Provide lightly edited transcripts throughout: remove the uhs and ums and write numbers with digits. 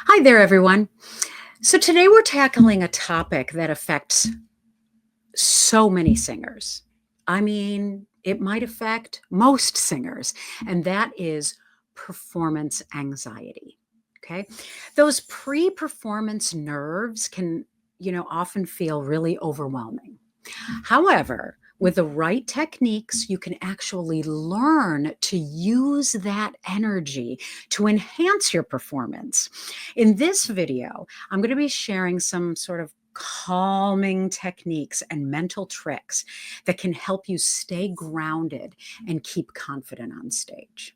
Hi there, everyone. So today we're tackling a topic that affects so many singers. I mean, it might affect most singers, and that is performance anxiety. Okay. Those pre performance nerves can, often feel really overwhelming. However, with the right techniques, you can actually learn to use that energy to enhance your performance. In this video, I'm going to be sharing some sort of calming techniques and mental tricks that can help you stay grounded and keep confident on stage.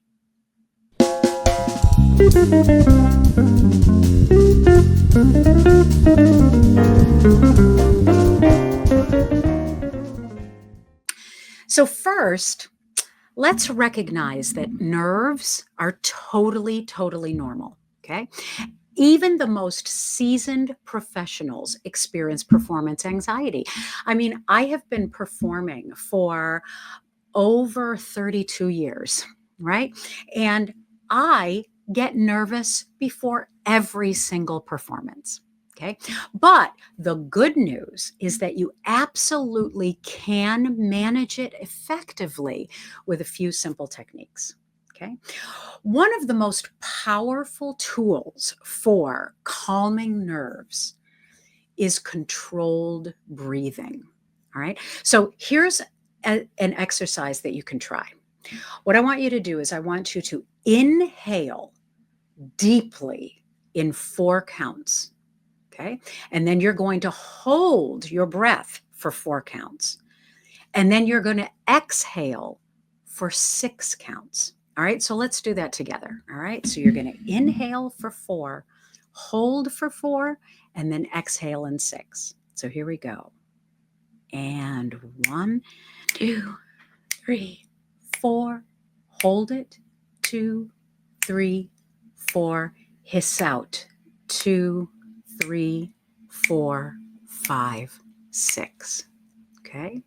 So, first, let's recognize that nerves are totally normal. Okay. Even the most seasoned professionals experience performance anxiety. I mean, I have been performing for over 32 years, right? And I get nervous before every single performance. Okay. But the good news is that you absolutely can manage it effectively with a few simple techniques. Okay. One of the most powerful tools for calming nerves is controlled breathing. All right. So here's an exercise that you can try. What I want you to do is I want you to inhale deeply in 4 counts. Okay. And then you're going to hold your breath for 4 counts. And then you're going to exhale for 6 counts. All right. So let's do that together. All right. So you're going to inhale for 4, hold for 4, and then exhale in 6. So here we go. And 1, 2, 3, 4. Hold it. 2, 3, 4. Hiss out. 2, 3, 4, 5, 6. Okay.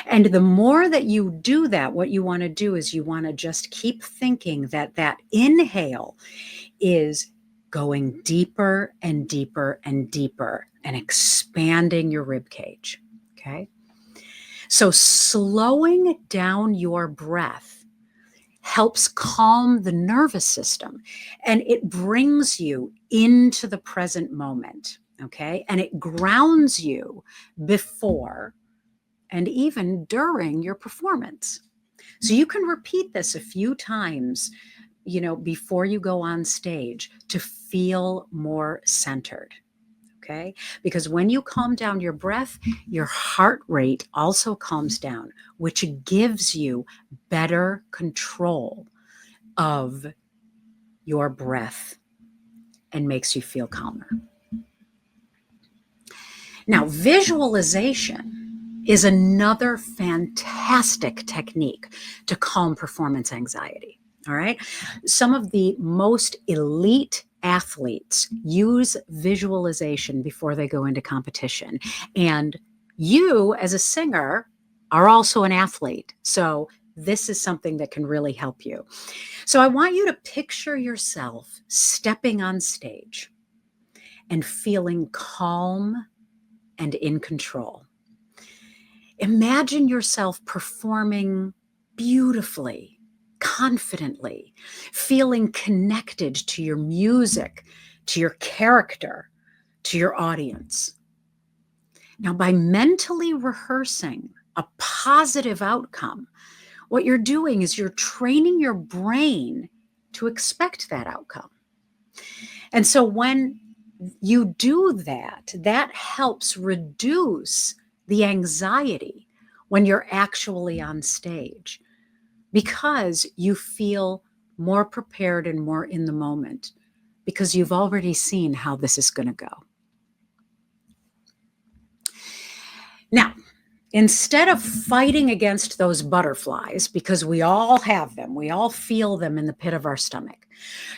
And the more that you do that, what you want to do is you want to just keep thinking that that inhale is going deeper and deeper and deeper and expanding your rib cage. Okay. So slowing down your breath helps calm the nervous system and it brings you into the present moment. Okay. And it grounds you before and even during your performance. So you can repeat this a few times, before you go on stage to feel more centered. Okay. Because when you calm down your breath, your heart rate also calms down, which gives you better control of your breath and makes you feel calmer. Now, visualization is another fantastic technique to calm performance anxiety. All right. Some of the most elite athletes use visualization before they go into competition. And you, as a singer, are also an athlete. So this is something that can really help you. So I want you to picture yourself stepping on stage and feeling calm and in control. Imagine yourself performing beautifully, confidently, feeling connected to your music, to your character, to your audience. Now, by mentally rehearsing a positive outcome, what you're doing is you're training your brain to expect that outcome. And so when you do that, that helps reduce the anxiety when you're actually on stage because you feel more prepared and more in the moment because you've already seen how this is going to go. Now, instead of fighting against those butterflies, because we all have them, we all feel them in the pit of our stomach,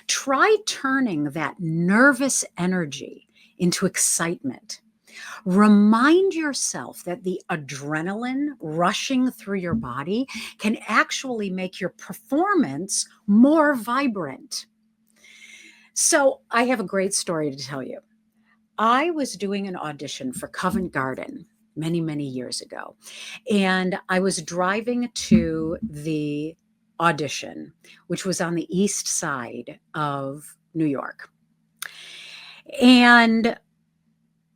try turning that nervous energy into excitement. Remind yourself that the adrenaline rushing through your body can actually make your performance more vibrant. So I have a great story to tell you. I was doing an audition for Covent Garden many, many years ago. And I was driving to the audition, which was on the east side of New York. And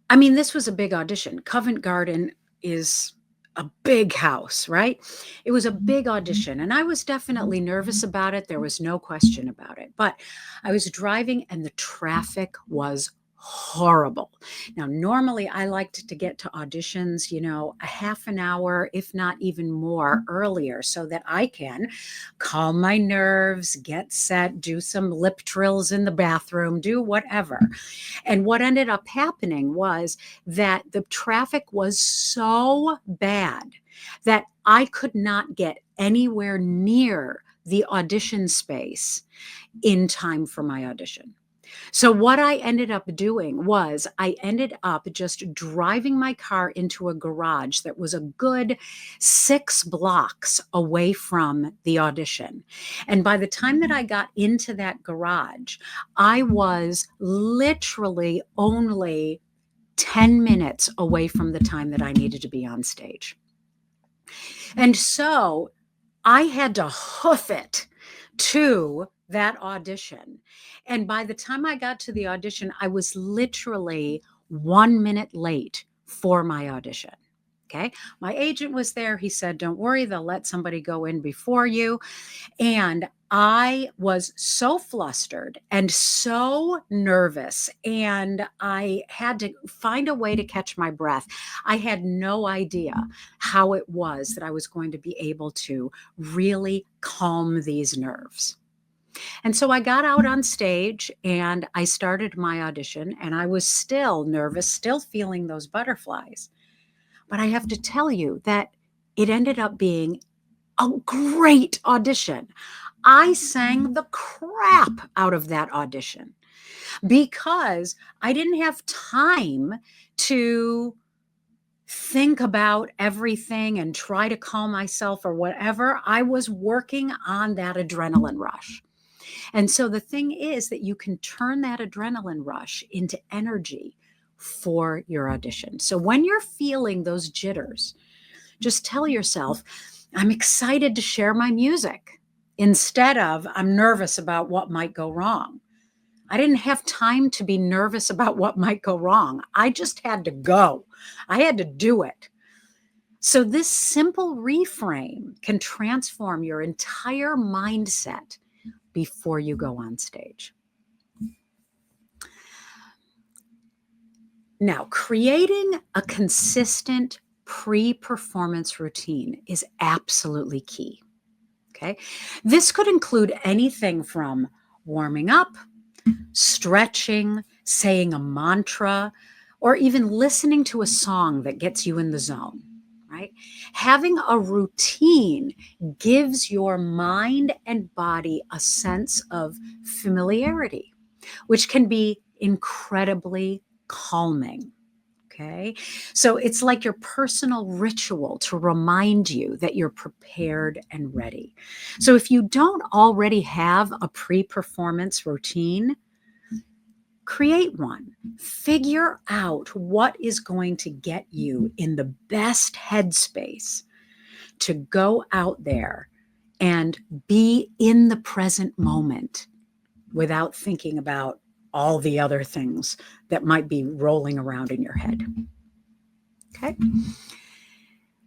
I mean, this was a big audition. Covent Garden is a big house, right? It was a big audition, and I was definitely nervous about it. There was no question about it. But I was driving, and the traffic was horrible. Now, normally I liked to get to auditions, a half an hour, if not even more earlier, so that I can calm my nerves, get set, do some lip trills in the bathroom, do whatever. And what ended up happening was that the traffic was so bad that I could not get anywhere near the audition space in time for my audition. So what I ended up doing was I ended up just driving my car into a garage that was a good 6 blocks away from the audition. And by the time that I got into that garage, I was literally only 10 minutes away from the time that I needed to be on stage. And so I had to hoof it to that audition. And by the time I got to the audition, I was literally 1 minute late for my audition. Okay. My agent was there. He said, "Don't worry, they'll let somebody go in before you." And I was so flustered and so nervous, and I had to find a way to catch my breath. I had no idea how it was that I was going to be able to really calm these nerves. And so I got out on stage and I started my audition, and I was still nervous, still feeling those butterflies. But I have to tell you that it ended up being a great audition. I sang the crap out of that audition because I didn't have time to think about everything and try to calm myself or whatever. I was working on that adrenaline rush. And so the thing is that you can turn that adrenaline rush into energy for your audition. So when you're feeling those jitters, just tell yourself, "I'm excited to share my music," instead of "I'm nervous about what might go wrong." I didn't have time to be nervous about what might go wrong. I just had to go. I had to do it. So this simple reframe can transform your entire mindset before you go on stage. Now, creating a consistent pre-performance routine is absolutely key. Okay. This could include anything from warming up, stretching, saying a mantra, or even listening to a song that gets you in the zone, right? Having a routine gives your mind and body a sense of familiarity, which can be incredibly calming. Okay. So it's like your personal ritual to remind you that you're prepared and ready. So if you don't already have a pre-performance routine, create one. Figure out what is going to get you in the best headspace to go out there and be in the present moment without thinking about all the other things that might be rolling around in your head. Okay.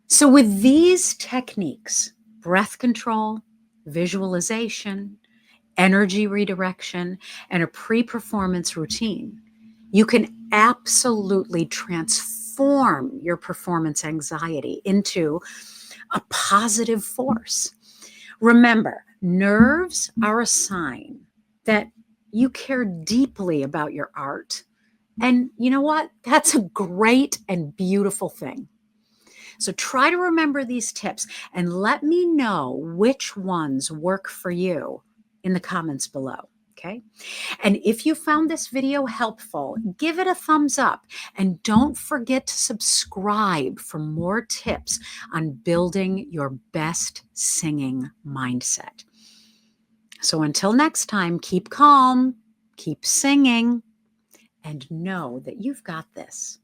So with these techniques, breath control, visualization, energy redirection, and a pre-performance routine, you can absolutely transform your performance anxiety into a positive force. Remember, nerves are a sign that you care deeply about your art. And you know what? That's a great and beautiful thing. So try to remember these tips and let me know which ones work for you in the comments below. Okay. And if you found this video helpful, give it a thumbs up and don't forget to subscribe for more tips on building your best singing mindset. So until next time, keep calm, Keep singing and know that you've got this.